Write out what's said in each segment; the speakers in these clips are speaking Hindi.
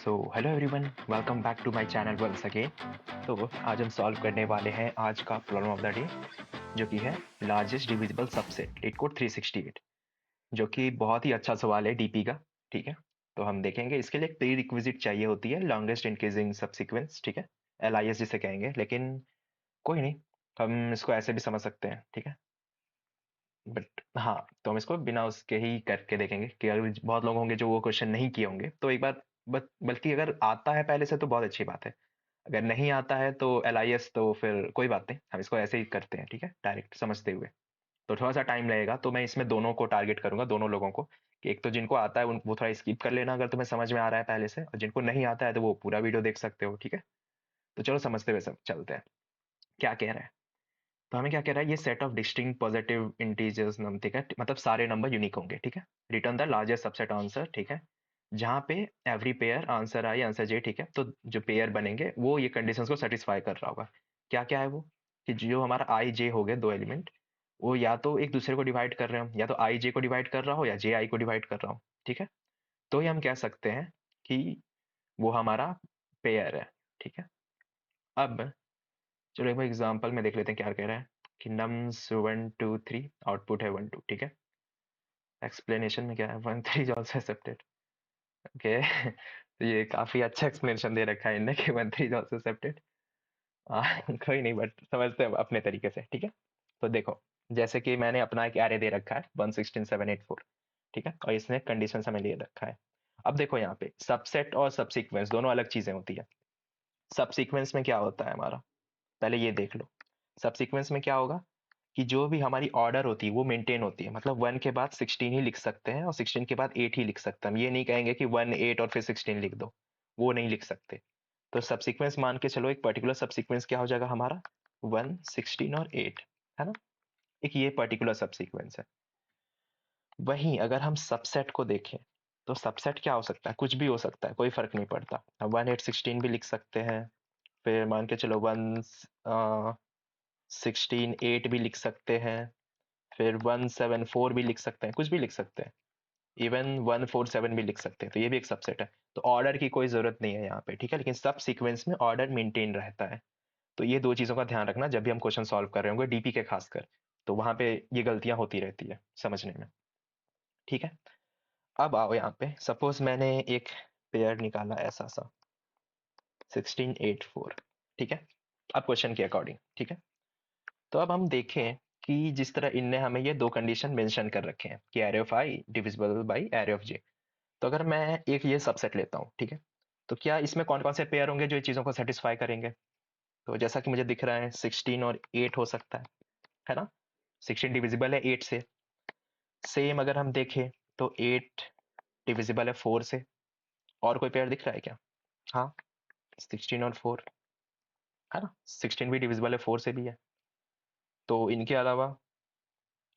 Hello everyone, welcome back to my channel once again. तो आज हम सॉल्व करने वाले हैं आज का प्रॉब्लम ऑफ द डे, जो कि है largest divisible subset leet code 368, जो कि बहुत ही अच्छा सवाल है डीपी का। ठीक है, तो हम देखेंगे। इसके लिए एक प्री रिक्विजिट चाहिए होती है, लॉन्गेस्ट इंक्रीजिंग सबसीक्वेंस। ठीक है, LIS जिसे कहेंगे, लेकिन कोई नहीं, हम इसको ऐसे भी समझ सकते हैं। ठीक है, बट हाँ, तो हम इसको बिना उसके ही करके देखेंगे कि अगर बहुत लोग होंगे जो वो क्वेश्चन नहीं किए होंगे तो एक बार, बल्कि अगर आता है पहले से तो बहुत अच्छी बात है। अगर नहीं आता है तो LIS तो फिर कोई बात नहीं, हम इसको ऐसे ही करते हैं। ठीक है, डायरेक्ट समझते हुए। तो थोड़ा सा टाइम लगेगा, तो मैं इसमें दोनों को टारगेट करूंगा, दोनों लोगों को, कि एक तो जिनको आता है वो थोड़ा स्किप कर लेना अगर तुम्हें समझ में आ रहा है पहले से, और जिनको नहीं आता है तो वो पूरा वीडियो देख सकते हो। ठीक है, तो चलो समझते हुए सब चलते हैं क्या कह रहा है। तो हमें क्या कह रहा है, ये set of distinct positive integers number. ठीक है, मतलब सारे नंबर यूनिक होंगे। ठीक है, return the largest subset answer. ठीक है, जहां पे every pair answer I answer J. ठीक है, तो जो पेयर बनेंगे वो ये कंडीशंस को सेटिस्फाई कर रहा होगा। क्या क्या है वो, कि जो हमारा आई जे हो गए दो एलिमेंट, वो या तो एक दूसरे को डिवाइड कर रहे हो, या तो आई जे को डिवाइड कर रहा हो या जे आई को डिवाइड कर रहा हो। ठीक है, तो ये हम कह सकते हैं कि वो हमारा पेयर है। ठीक है, अब चलो एक बार एग्जांपल में देख लेते हैं क्या कह रहा है, कि नम्स 1 2 3 आउटपुट है 1 2। ठीक है, एक्सप्लेनेशन में क्या है, 1 3 इज ऑल्सो एक्सेप्टेड। ओके तो ये काफी अच्छा एक्सप्लेनेशन दे रखा है इनने कि 1 3 इज ऑल्सो एक्सेप्टेड। कोई नहीं, बट समझते हैं अपने तरीके से। ठीक है, तो देखो, जैसे कि मैंने अपना एक एरे दे रखा है 1 16 7 8 4। ठीक है, और इसने कंडीशन हमें ले रखा है। अब देखो यहाँ पे सबसेट और सबसीक्वेंस दोनों अलग चीजें होती है। सबसीक्वेंस में क्या होता है हमारा, पहले ये देख लो। सबसीक्वेंस में क्या होगा, कि जो भी हमारी ऑर्डर होती है वो मेंटेन होती है। मतलब 1 के बाद 16 ही लिख सकते हैं, और 16 के बाद 8 ही लिख सकते हैं। हम ये नहीं कहेंगे कि 1 8 और फिर 16 लिख दो, वो नहीं लिख सकते। तो सबसीक्वेंस मान के चलो, एक पर्टिकुलर सबसीक्वेंस क्या हो जाएगा हमारा, 1 16 और 8, है ना। एक ये पर्टिकुलर सबसीक्वेंस है। वहीं अगर हम सबसेट को देखें, तो सबसेट क्या हो सकता है, कुछ भी हो सकता है, कोई फर्क नहीं पड़ता। हम 1 8 16 भी लिख सकते हैं, फिर मान के चलो 1 16 8 भी लिख सकते हैं, फिर 1 7 4 भी लिख सकते हैं, कुछ भी लिख सकते हैं। इवन 1 4 7 भी लिख सकते हैं, तो ये भी एक सबसेट है। तो ऑर्डर की कोई जरूरत नहीं है यहाँ पे। ठीक है, लेकिन सब सीक्वेंस में ऑर्डर मेंटेन रहता है। तो ये दो चीजों का ध्यान रखना जब भी हम क्वेश्चन सॉल्व कर रहे होंगे, डीपी के खासकर। तो वहां पे ये गलतियां होती रहती है समझने में। ठीक है, अब आओ यहाँ पे, सपोज मैंने एक पेयर निकाला ऐसा सा 16 8 4। ठीक है, अब क्वेश्चन के अकॉर्डिंग। ठीक है, तो अब हम देखें कि जिस तरह इनने हमें ये दो कंडीशन मेंशन कर रखे हैं कि array of I divisible by array of J. तो अगर मैं एक ये सबसेट लेता हूँ, ठीक है, तो क्या इसमें कौन कौन से पेयर होंगे जो ये चीजों को सेटिस्फाई करेंगे। तो जैसा कि मुझे दिख रहा है 16 और 8 हो सकता है ना। 16 डिविजिबल है 8 से। सेम अगर हम देखें तो 8 डिविजिबल है 4 से। और कोई पेयर दिख रहा है क्या, हाँ, 16 और 4, है ना। 16 भी डिविजिबल है 4 से भी है। तो इनके अलावा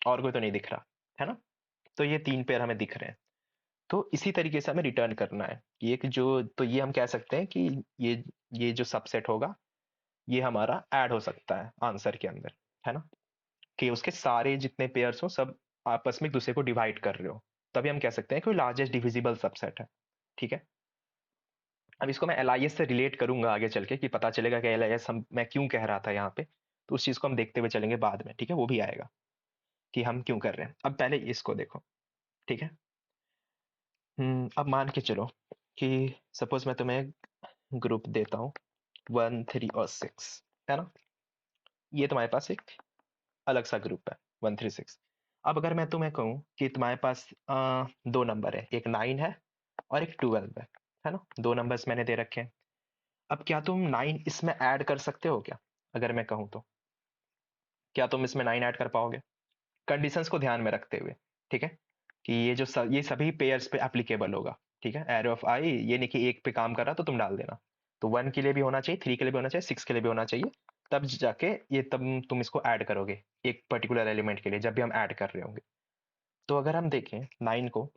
और कोई तो नहीं दिख रहा, है ना। तो ये तीन पेयर हमें दिख रहे हैं। तो इसी तरीके से हमें रिटर्न करना है कि एक जो, तो ये हम कह सकते हैं कि ये जो सबसेट होगा ये हमारा ऐड हो सकता है आंसर के अंदर, है ना। कि उसके सारे जितने पेयर्स हो सब आपस में एक दूसरे को डिवाइड कर रहे हो, तभी हम कह सकते हैं कि लार्जेस्ट डिविजिबल सबसेट है। ठीक है, अब इसको मैं LIS से रिलेट करूंगा आगे चल के, कि पता चलेगा कि LIS हम मैं क्यों कह रहा था यहाँ पे। तो उस चीज को हम देखते हुए चलेंगे बाद में। ठीक है, वो भी आएगा कि हम क्यों कर रहे हैं। अब पहले इसको देखो। ठीक है, अब मान के चलो कि सपोज मैं तुम्हें ग्रुप देता हूँ 1 3 और 6, है ना। ये तुम्हारे पास एक अलग सा ग्रुप है 1 3 6। अब अगर मैं तुम्हें कहूँ कि तुम्हारे पास दो नंबर है, एक 9 है और एक 12 है ना। दो नंबर्स मैंने दे रखे हैं। अब क्या तुम 9 इसमें ऐड कर सकते हो क्या, अगर मैं कहूँ तो क्या तुम इसमें 9 ऐड कर पाओगे, कंडीशंस को ध्यान में रखते हुए। ठीक है, कि ये सभी पेयर्स पे एप्लीकेबल होगा। ठीक है, एरो ऑफ आई ये नहीं कि एक पे काम कर रहा तो तुम डाल देना। तो 1 के लिए भी होना चाहिए, 3 के लिए भी होना चाहिए, 6 के लिए भी होना चाहिए। तब जाके ये, तब तुम इसको ऐड करोगे एक पर्टिकुलर एलिमेंट के लिए, जब भी हम ऐड कर रहे होंगे। तो अगर हम देखें 9 को,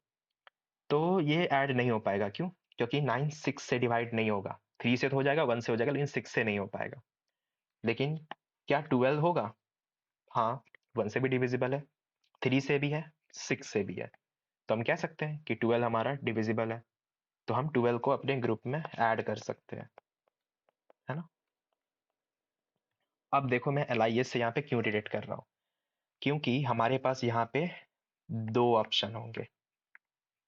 तो ये ऐड नहीं हो पाएगा। क्यों, क्योंकि 9 6 से डिवाइड नहीं होगा। 3 से तो हो जाएगा, 1 से हो जाएगा, लेकिन 6 से नहीं हो पाएगा। लेकिन क्या 12 होगा, हाँ, 1 से भी डिविजिबल है, 3 से भी है, 6 से भी है। तो हम कह सकते हैं कि 12 हमारा डिविजिबल है। तो हम 12 को अपने ग्रुप में ऐड कर सकते हैं, है ना। अब देखो मैं LIS से यहाँ पे क्यों डिलीट कर रहा हूँ, क्योंकि हमारे पास यहाँ पे दो ऑप्शन होंगे।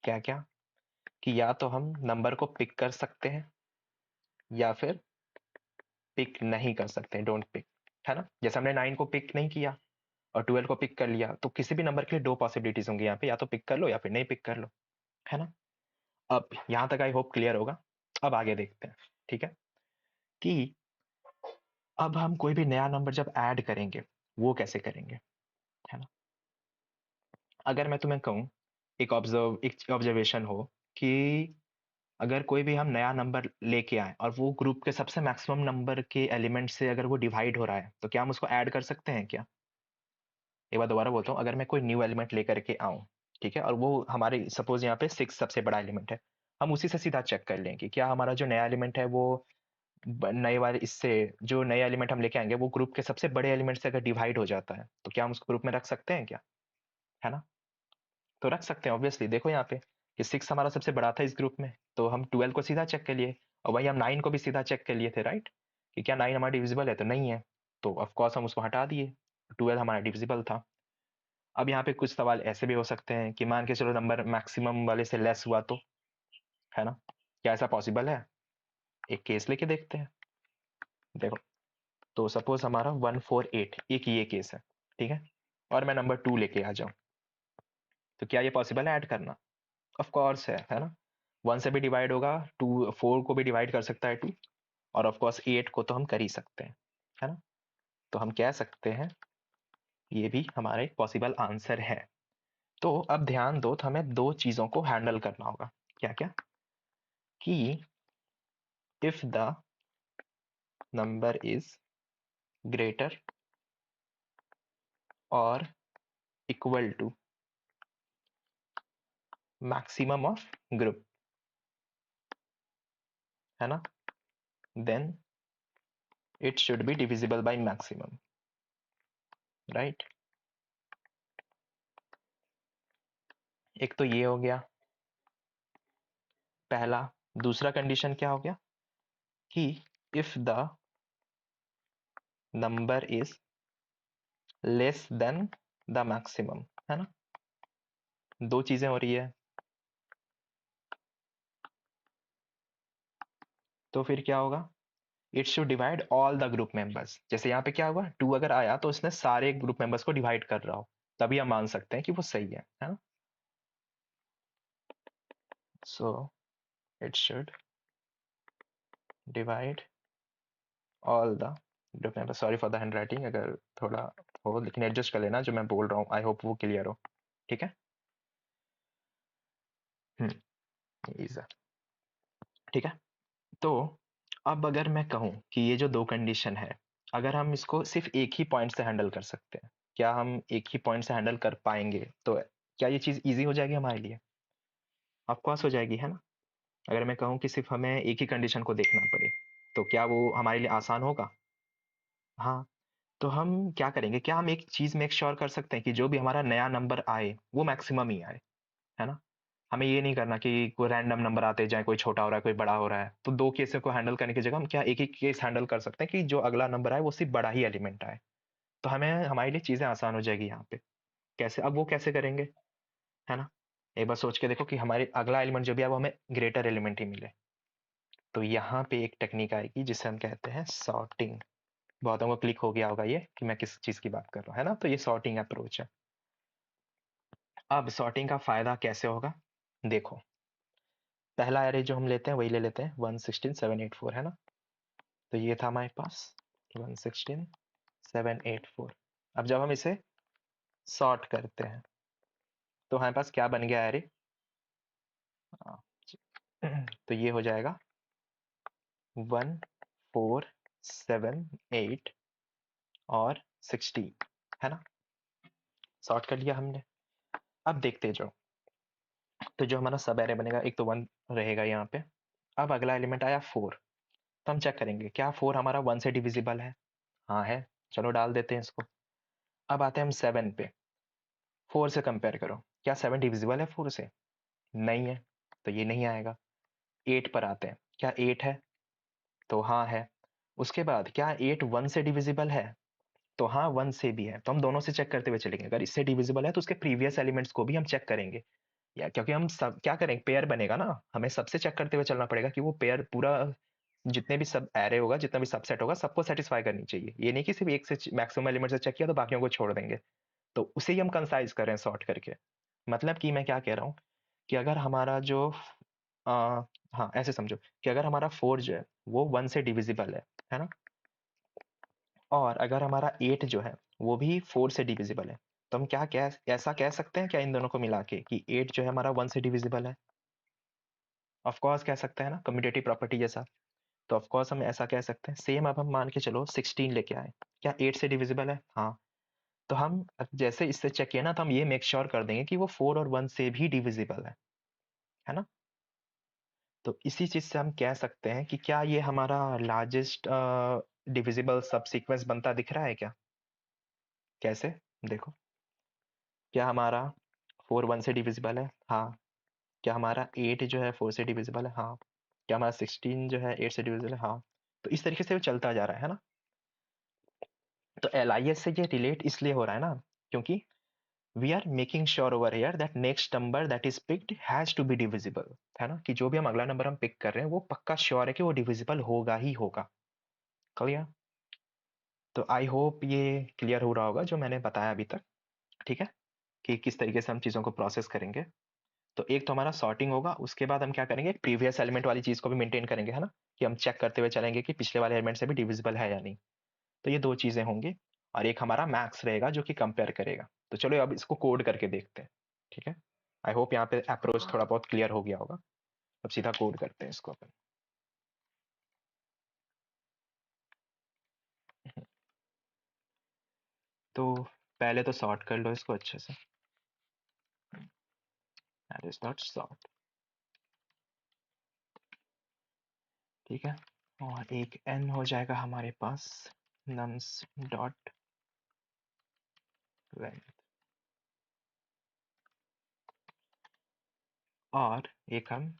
क्या क्या, कि या तो हम नंबर को पिक कर सकते हैं या फिर पिक नहीं कर सकते हैं, डोंट पिक, है ना। जैसे हमने 9 को पिक नहीं किया और 12 को पिक कर लिया, तो किसी भी नंबर के लिए दो पॉसिबिलिटीज होंगी यहाँ पे, या तो पिक कर लो या फिर नहीं पिक कर लो, है ना। अब यहाँ तक आई होप क्लियर होगा। अब आगे देखते हैं, ठीक है, कि अब हम कोई भी नया नंबर जब ऐड करेंगे वो कैसे करेंगे, है ना। अगर मैं तुम्हें कहूँ, एक ऑब्जर्वेशन हो कि अगर कोई भी हम नया नंबर लेके आए और वो ग्रुप के सबसे मैक्सिमम नंबर के एलिमेंट से अगर वो डिवाइड हो रहा है, तो क्या हम उसको ऐड कर सकते हैं क्या। एक बार दोबारा बोलता हूँ, अगर मैं कोई न्यू एलिमेंट लेकर के आऊँ, ठीक है, और वो हमारे सपोज यहाँ पे 6 सबसे बड़ा एलिमेंट है, हम उसी से सीधा चेक कर लेंगे क्या हमारा जो नया एलिमेंट है वो नए वाले इससे, जो नए एलिमेंट हम लेके आएंगे वो ग्रुप के सबसे बड़े एलिमेंट से अगर डिवाइड हो जाता है, तो क्या हम उसको ग्रुप में रख सकते हैं क्या, है ना। तो रख सकते हैं ऑब्वियसली। देखो यहाँ पे कि 6 हमारा सबसे बड़ा था इस ग्रुप में, तो हम 12 को सीधा चेक कर लिए, और वही हम 9 को भी सीधा चेक कर लिए थे, राइट, कि क्या 9 हमारा डिविजिबल है, तो नहीं है, तो ऑफकोर्स हम उसको हटा दिए, 12 हमारा डिविजिबल था। अब यहाँ पे कुछ सवाल ऐसे भी हो सकते हैं कि मान के चलो नंबर मैक्सिमम वाले से लेस हुआ तो, है ना, क्या ऐसा पॉसिबल है। एक केस लेके देखते हैं। देखो, तो सपोज हमारा 148 एक ये केस है, ठीक है, और मैं नंबर 2 लेके आ जाऊं, तो क्या ये पॉसिबल है ऐड करना। ऑफ कोर्स है ना। 1 से भी डिवाइड होगा, 2 4 को भी डिवाइड कर सकता है 2, और ऑफ कोर्स 8 को तो हम कर ही सकते हैं, है ना। तो हम कह सकते हैं ये भी हमारा एक पॉसिबल आंसर है। तो अब ध्यान दो, तो हमें दो चीजों को हैंडल करना होगा। क्या क्या, कि if the number is greater और equal to maximum of group, है ना, then it should be divisible by maximum, right. एक तो ये हो गया पहला। दूसरा कंडीशन क्या हो गया, कि if the number is less than the maximum, है ना। दो चीजें हो रही है, तो फिर क्या होगा, it should divide all the group members. जैसे यहाँ पे क्या हुआ, 2 अगर आया तो उसने सारे ग्रुप मेंबर्स को डिवाइड कर रहा हो, तभी हम मान सकते हैं कि वो सही है ना। So it should divide all the group members. Sorry for the hand writing, अगर थोड़ा हो, लेकिन एडजस्ट कर लेना जो मैं बोल रहा हूँ, आई होप वो क्लियर हो, ठीक है। इज ठीक है। तो अब अगर मैं कहूँ कि ये जो दो कंडीशन है, अगर हम इसको सिर्फ एक ही पॉइंट से हैंडल कर सकते हैं, क्या हम एक ही पॉइंट से हैंडल कर पाएंगे, तो क्या ये चीज इजी हो जाएगी हमारे लिए। ऑफकोर्स हो जाएगी, है ना। अगर मैं कहूँ कि सिर्फ हमें एक ही कंडीशन को देखना पड़े, तो क्या वो हमारे लिए आसान होगा। हाँ। तो हम क्या करेंगे, क्या हम एक चीज मेक श्योर कर सकते हैं कि जो भी हमारा नया नंबर आए वो मैक्सिमम ही आए, है ना। हमें ये नहीं करना कि कोई रैंडम नंबर आते जाए, कोई छोटा हो रहा है कोई बड़ा हो रहा है, तो दो केस को हैंडल करने की जगह हम क्या एक ही केस हैंडल कर सकते हैं कि जो अगला नंबर आए वो सिर्फ बड़ा ही एलिमेंट आए। तो हमें हमारे लिए चीजें आसान हो जाएगी यहाँ पे। कैसे, अब वो कैसे करेंगे, है ना। एक बार सोच के देखो कि हमारे अगला एलिमेंट जो भी है वो हमें ग्रेटर एलिमेंट ही मिले। तो यहाँ पे एक टेक्निक आएगी जिसे हम कहते हैं सॉर्टिंग। बहुतों को क्लिक हो गया होगा ये कि मैं किस चीज की बात कर रहा हूँ, है ना। तो ये सॉर्टिंग अप्रोच है। अब सॉर्टिंग का फायदा कैसे होगा, देखो, पहला एरे जो हम लेते हैं वही ले लेते हैं 116 784, है ना। तो ये था हमारे पास 116 784। अब जब हम इसे सॉर्ट करते हैं तो हमारे पास क्या बन गया एरे, तो ये हो जाएगा 1478 और 60, है ना। सॉर्ट कर लिया हमने। अब देखते जाओ, तो जो हमारा सब एरे बनेगा, एक तो 1 रहेगा यहाँ पे। अब अगला एलिमेंट आया 4, तो हम चेक करेंगे क्या 4 हमारा 1 से डिविजिबल है। हाँ है, चलो डाल देते हैं इसको। अब आते हैं हम 7 पे। 4 से कंपेयर करो, क्या 7 डिविजिबल है 4 से, नहीं है, तो ये नहीं आएगा। 8 पर आते हैं। क्या 8 है? तो हाँ है। उसके बाद क्या 8 1 से डिविजिबल है? तो हाँ 1 से भी है। तो हम दोनों से चेक करते हुए चलेंगे। अगर इससे डिविजिबल है तो उसके प्रीवियस एलिमेंट्स को भी हम चेक करेंगे। या क्योंकि हम सब क्या करेंगे, पेयर बनेगा ना, हमें सबसे चेक करते हुए चलना पड़ेगा कि वो पेयर पूरा जितने भी सब एरे होगा, जितना भी सबसेट होगा, सबको सेटिस्फाई करनी चाहिए। ये नहीं कि सिर्फ एक से मैक्सिमम एलिमेंट से चेक किया तो बाकियों को छोड़ देंगे। तो उसे ही हम कंसाइज कर रहे हैं सॉर्ट करके। मतलब कि मैं क्या कह रहा हूँ कि अगर हमारा जो हाँ ऐसे समझो कि अगर हमारा 4 जो है वो 1 से डिविजिबल है ना, और अगर हमारा 8 जो है वो भी 4 से डिविजिबल है, तो हम क्या क्या ऐसा कह सकते हैं क्या इन दोनों को मिला के कि 8 जो है हमारा 1 से डिविजिबल है? ऑफ कोर्स कह सकते हैं ना, कम्यूटेटिव प्रॉपर्टी जैसा। तो ऑफ कोर्स हम ऐसा कह सकते हैं। सेम अब हम मान के चलो 16 लेके आए, क्या 8 से डिविजिबल है? हाँ। तो हम जैसे इससे चेक किया ना, तो हम ये मेक श्योर कर देंगे कि वो 4 और 1 से भी डिविजिबल है ना। तो इसी चीज से हम कह सकते हैं कि क्या ये हमारा लार्जेस्ट डिविजिबल सब सीक्वेंस बनता दिख रहा है क्या? कैसे? देखो, क्या हमारा 4 1 से डिविजिबल है? हाँ। क्या हमारा 8 जो है 4 से डिविजिबल है? हाँ। क्या हमारा 16 जो है 8 से डिविजिबल है? हाँ। तो इस तरीके से वो चलता जा रहा है ना। तो LIS से ये रिलेट इसलिए हो रहा है ना, क्योंकि we are making sure over here that next number that is picked has to be divisible, है ना, कि जो भी हम अगला नंबर हम पिक कर रहे हैं वो पक्का श्योर है कि वो डिविजिबल होगा ही होगा। क्लियर? तो आई होप ये क्लियर हो रहा होगा जो मैंने बताया अभी तक। ठीक है, कि किस तरीके से हम चीज़ों को प्रोसेस करेंगे। तो एक तो हमारा सॉर्टिंग होगा, उसके बाद हम क्या करेंगे, प्रीवियस एलिमेंट वाली चीज़ को भी मेंटेन करेंगे, है ना, कि हम चेक करते हुए चलेंगे कि पिछले वाले एलिमेंट से भी डिविजिबल है या नहीं। तो ये दो चीज़ें होंगी, और एक हमारा मैक्स रहेगा जो कि कंपेयर करेगा। तो चलो अब इसको कोड करके देखते हैं। ठीक है, आई होप यहाँ पे अप्रोच थोड़ा बहुत क्लियर हो गया होगा। अब सीधा कोड करते हैं इसको अपन। तो पहले तो सॉर्ट कर लो इसको अच्छे से। That is not sort. ठीक है, और एक n हो जाएगा हमारे पास nums डॉट लेंथ, और एक हम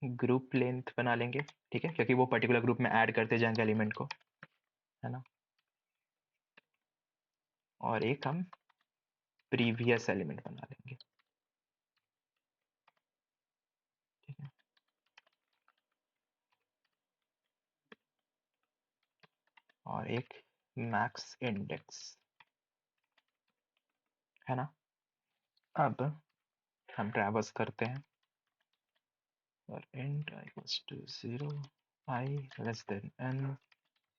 ग्रुप लेंथ बना लेंगे। ठीक है, क्योंकि वो पर्टिकुलर ग्रुप में ऐड करते जाएंगे एलिमेंट को, है ना। और एक हम प्रीवियस एलिमेंट बना लेंगे। ठीक है, और एक मैक्स इंडेक्स, है ना। अब हम ट्रैवर्स करते हैं और int i equals to 0, i less than n,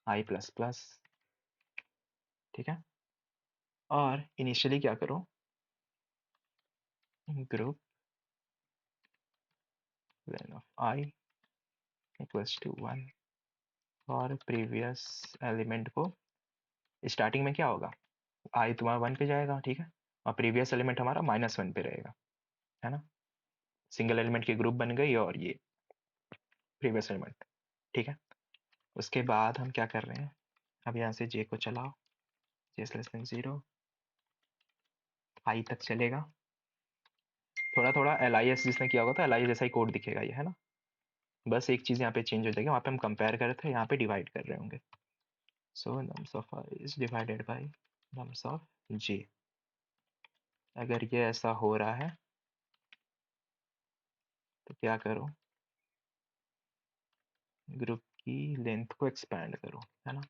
i plus plus. ठीक है, और इनिशियली क्या करो, group len of i equals to 1, और प्रीवियस एलिमेंट को स्टार्टिंग में क्या होगा, i तुम्हारा 1 पे जाएगा, ठीक है, और प्रीवियस एलिमेंट हमारा -1 पे रहेगा, है ना। सिंगल एलिमेंट की ग्रुप बन गई और ये प्रीवियस एलिमेंट। ठीक है, उसके बाद हम क्या कर रहे हैं, अब यहाँ से j को चलाओ, j लेस देन 0, i तक चलेगा। थोड़ा थोड़ा LIS जिसने किया होगा तो LIS जैसा ही कोड दिखेगा ये, है ना। बस एक चीज़ यहाँ पे चेंज हो जाएगी, वहाँ पे हम कंपेयर कर रहे थे, यहाँ पे डिवाइड कर रहे होंगे। So nums of i is divided by nums of j। अगर ये ऐसा हो रहा है तो क्या करो, ग्रुप की लेंथ को एक्सपैंड करो, है ना।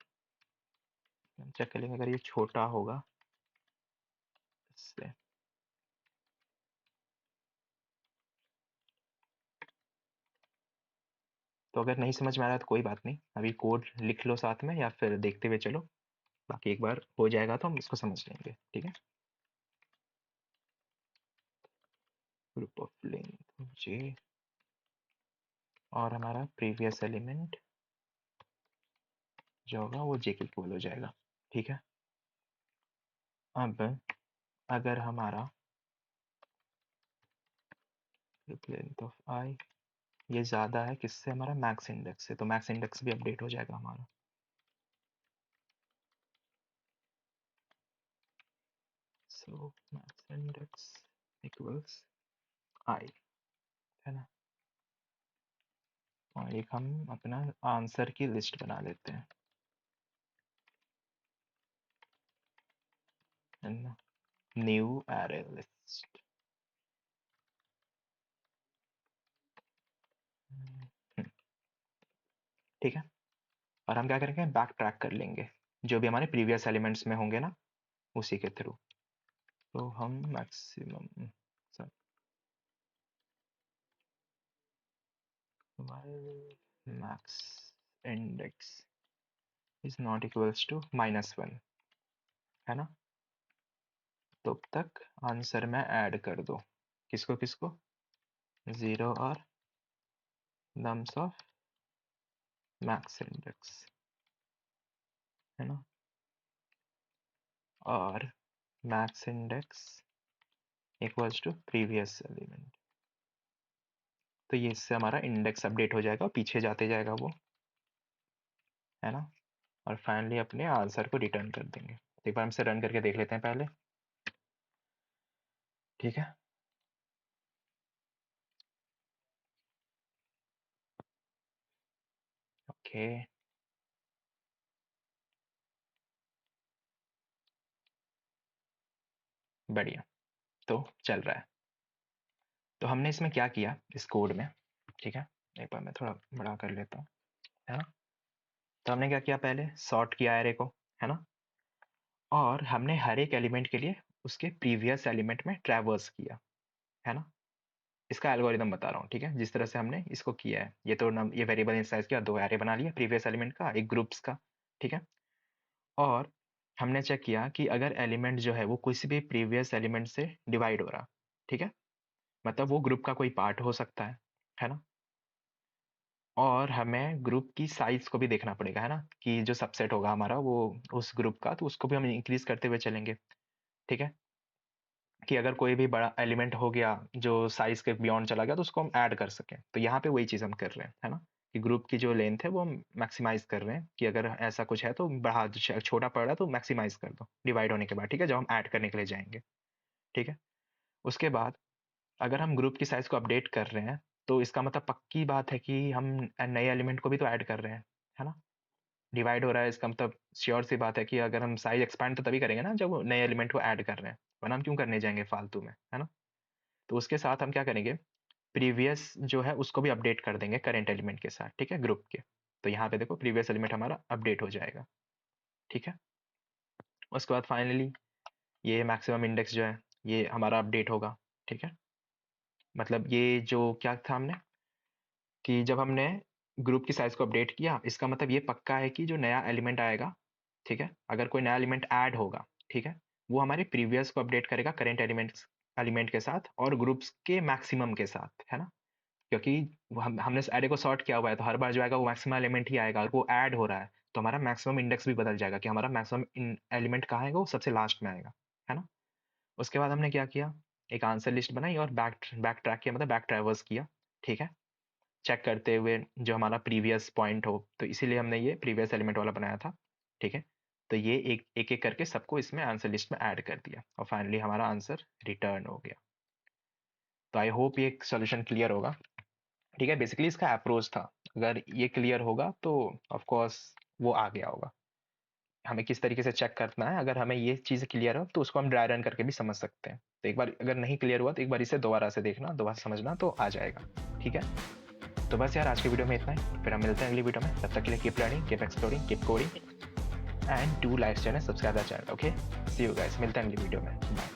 हम चेक करेंगे अगर ये छोटा होगा इससे। तो अगर नहीं समझ में आ रहा तो कोई बात नहीं, अभी कोड लिख लो साथ में या फिर देखते हुए चलो, बाकी एक बार हो जाएगा तो हम इसको समझ लेंगे। ठीक है, ग्रुप ऑफ लेंथ j, और हमारा प्रीवियस एलिमेंट जो होगा वो j के इक्वल हो जाएगा। ठीक है, अब अगर हमारा ग्रुप लेंथ ऑफ i ये ज़्यादा है किससे, हमारा मैक्स इंडेक्स से, तो मैक्स इंडेक्स भी अपडेट हो जाएगा हमारा। सो मैक्स इंडेक्स इक्वल्स i, है ना। एक हम अपना आंसर की लिस्ट बना लेते हैं, है ना, न्यू एरे लिस्ट। ठीक है, और हम क्या करेंगे, बैक ट्रैक कर लेंगे जो भी हमारे प्रीवियस एलिमेंट्स में होंगे ना, उसी के थ्रू। तो हम maximum max index is not equals to -1, है ना। तो अब तक आंसर में ऐड कर दो किसको किसको, 0 और नम्स ऑफ मैक्स इंडेक्स, है ना, और max index equals to previous element. तो ये इससे हमारा इंडेक्स अपडेट हो जाएगा, पीछे जाते जाएगा वो, है ना, और फाइनली अपने आंसर को रिटर्न कर देंगे। एक बार हम इसे रन करके देख लेते हैं पहले। ठीक है, ओके, बढ़िया, तो चल रहा है। तो हमने इसमें क्या किया इस कोड में, ठीक है, एक बार मैं थोड़ा बड़ा कर लेता हूँ, है ना। तो हमने क्या किया, पहले सॉर्ट किया एरे को, है ना, और हमने हर एक एलिमेंट के लिए उसके प्रीवियस एलिमेंट में ट्रैवर्स किया, है ना। इसका एल्गोरिदम बता रहा हूँ, ठीक है, जिस तरह से हमने इसको किया है। ये तो ये वेरिएबल इनिशियलाइज किया, 2 एरे बना लिया प्रीवियस एलिमेंट का, एक ग्रुप्स का, ठीक है। और हमने चेक किया कि अगर एलिमेंट जो है वो किसी भी प्रीवियस एलिमेंट से डिवाइड हो रहा, ठीक है, मतलब वो ग्रुप का कोई पार्ट हो सकता है ना। और हमें ग्रुप की साइज को भी देखना पड़ेगा, है ना, कि जो सबसेट होगा हमारा वो उस ग्रुप का, तो उसको भी हम इंक्रीज करते हुए चलेंगे, ठीक है, कि अगर कोई भी बड़ा एलिमेंट हो गया जो साइज के बियॉन्ड चला गया तो उसको हम ऐड कर सकें। तो यहाँ पे वही चीज़ हम कर रहे हैं, है ना, कि ग्रुप की जो लेंथ है वो हम मैक्सिमाइज कर रहे हैं, कि अगर ऐसा कुछ है तो बढ़ा, छोटा पड़ रहा है तो मैक्सिमाइज कर दो डिवाइड होने के बाद, ठीक है, जब हम ऐड करने के लिए जाएंगे, ठीक है। उसके बाद अगर हम ग्रुप की साइज को अपडेट कर रहे हैं तो इसका मतलब पक्की बात है कि हम नए एलिमेंट को भी तो ऐड कर रहे हैं, है ना। डिवाइड हो रहा है इसका मतलब श्योर सी बात है कि अगर हम साइज एक्सपैंड तो तभी करेंगे ना जब नए एलिमेंट को ऐड कर रहे हैं, वरना हम क्यों करने जाएंगे फालतू में, है ना। तो उसके साथ हम क्या करेंगे, प्रीवियस जो है उसको भी अपडेट कर देंगे करेंट एलिमेंट के साथ, ठीक है, ग्रुप के। तो यहाँ पे देखो प्रीवियस एलिमेंट हमारा अपडेट हो जाएगा, ठीक है। उसके बाद फाइनली ये मैक्सिमम इंडेक्स जो है ये हमारा अपडेट होगा, ठीक है। मतलब ये जो क्या था हमने, कि जब हमने ग्रुप की साइज को अपडेट किया, इसका मतलब ये पक्का है कि जो नया एलिमेंट आएगा, ठीक है, अगर कोई नया एलिमेंट ऐड होगा, ठीक है, वो हमारे प्रीवियस को अपडेट करेगा करेंट एलिमेंट के साथ और ग्रुप्स के मैक्सिमम के साथ, है ना। क्योंकि हमने एरे को सॉर्ट किया हुआ है तो हर बार जो आएगा वो मैक्सिमम एलिमेंट ही आएगा, वो ऐड हो रहा है तो हमारा मैक्सिमम इंडेक्स भी बदल जाएगा, कि हमारा मैक्सिमम एलिमेंट कहाँ आएगा, वो सबसे लास्ट में आएगा, है ना। उसके बाद हमने क्या किया, एक आंसर लिस्ट बनाई और बैक ट्रैक किया, मतलब बैक ट्रैवर्स किया, ठीक है, चेक करते हुए जो हमारा प्रीवियस पॉइंट हो, तो इसीलिए हमने ये प्रीवियस एलिमेंट वाला बनाया था, ठीक है। तो ये एक एक एक करके सबको इसमें आंसर लिस्ट में ऐड कर दिया और फाइनली हमारा आंसर रिटर्न हो गया। तो आई होप ये सोल्यूशन क्लियर होगा, ठीक है। बेसिकली इसका अप्रोच था, अगर ये क्लियर होगा तो ऑफ कोर्स वो आ गया होगा। हमें किस तरीके से चेक करना है, अगर हमें ये चीज़ क्लियर हो तो उसको हम ड्राई रन करके भी समझ सकते हैं। तो एक बार अगर नहीं क्लियर हुआ तो एक बार इसे दोबारा से देखना, दोबारा समझना, तो आ जाएगा, ठीक है। तो बस यार आज की वीडियो में इतना ही, फिर हम मिलते हैं अगली वीडियो में। तब तक के लिए keep learning, keep exploring, keep coding and do like channel, subscribe the channel, okay. See you guys, मिलते हैं अगली वीडियो में, बाय।